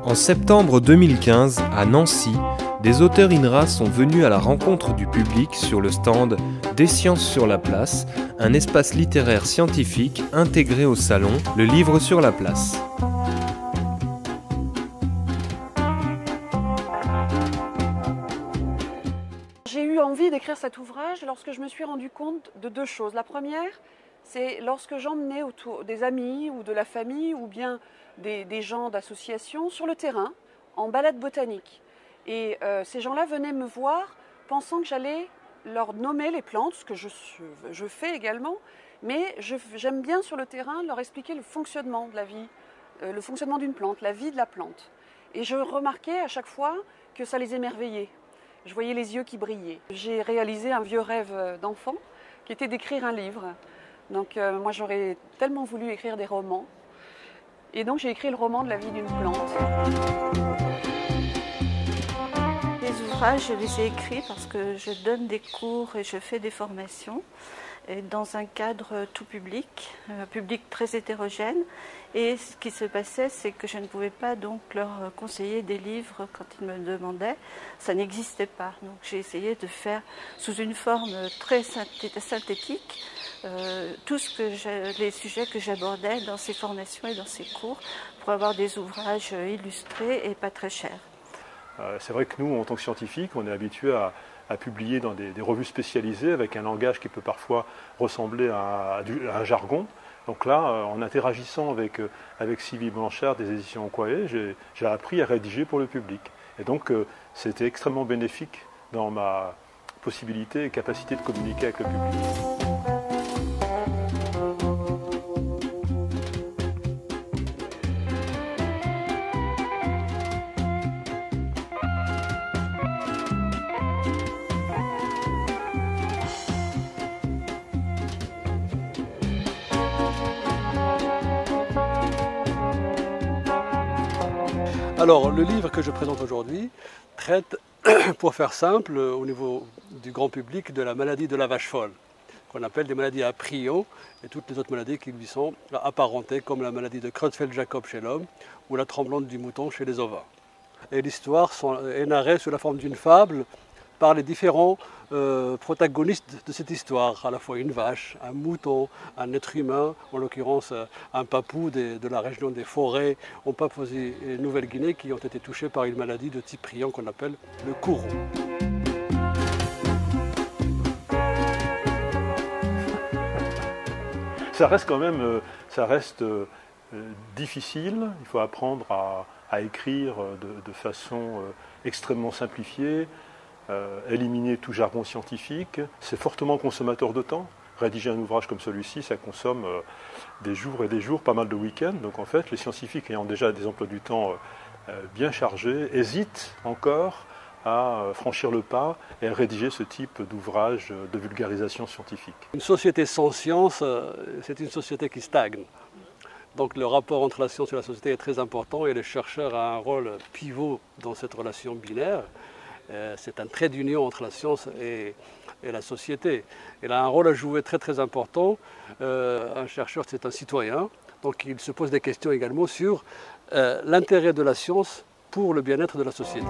En septembre 2015, à Nancy, des auteurs INRA sont venus à la rencontre du public sur le stand Des sciences sur la place, un espace littéraire scientifique intégré au salon Le Livre sur la place. J'ai eu envie d'écrire cet ouvrage lorsque je me suis rendu compte de deux choses. La première, c'est lorsque j'emmenais autour des amis ou de la famille ou bien des gens d'associations sur le terrain en balade botanique. Et ces gens-là venaient me voir pensant que j'allais leur nommer les plantes, ce que je fais également, mais j'aime bien sur le terrain leur expliquer le fonctionnement de la vie, le fonctionnement d'une plante, la vie de la plante. Et je remarquais à chaque fois que ça les émerveillait. Je voyais les yeux qui brillaient. J'ai réalisé un vieux rêve d'enfant qui était d'écrire un livre. Donc moi j'aurais tellement voulu écrire des romans. Et donc j'ai écrit le roman de la vie d'une plante. Les ouvrages, je les ai écrits parce que je donne des cours et je fais des formations dans un cadre tout public, un public très hétérogène. Et ce qui se passait, c'est que je ne pouvais pas donc leur conseiller des livres quand ils me demandaient. Ça n'existait pas. Donc j'ai essayé de faire sous une forme très synthétique les sujets que j'abordais dans ces formations et dans ces cours pour avoir des ouvrages illustrés et pas très chers. C'est vrai que nous, en tant que scientifiques, on est habitués à publier dans des revues spécialisées avec un langage qui peut parfois ressembler à un jargon. Donc là, en interagissant avec Sylvie Blanchard des éditions Enquaé, j'ai appris à rédiger pour le public. Et donc, c'était extrêmement bénéfique dans ma possibilité et capacité de communiquer avec le public. Alors, le livre que je présente aujourd'hui traite, pour faire simple, au niveau du grand public, de la maladie de la vache folle, qu'on appelle des maladies à prion, et toutes les autres maladies qui lui sont apparentées, comme la maladie de Creutzfeldt-Jakob chez l'homme, ou la tremblante du mouton chez les ovins. Et l'histoire est narrée sous la forme d'une fable par les différents protagonistes de cette histoire, à la fois une vache, un mouton, un être humain, en l'occurrence un papou de la région des forêts en Papouasie-Nouvelle-Guinée qui ont été touchés par une maladie de type prion qu'on appelle le courroux. Ça reste quand même difficile, il faut apprendre à écrire de façon extrêmement simplifiée, éliminer tout jargon scientifique. C'est fortement consommateur de temps. Rédiger un ouvrage comme celui-ci, ça consomme des jours et des jours, pas mal de week-ends. Donc en fait, les scientifiques ayant déjà des emplois du temps bien chargés, hésitent encore à franchir le pas et à rédiger ce type d'ouvrage de vulgarisation scientifique. Une société sans science, c'est une société qui stagne. Donc le rapport entre la science et la société est très important et le chercheur a un rôle pivot dans cette relation binaire. C'est un trait d'union entre la science et la société. Il a un rôle à jouer très très important. Un chercheur, c'est un citoyen, donc il se pose des questions également sur l'intérêt de la science pour le bien-être de la société.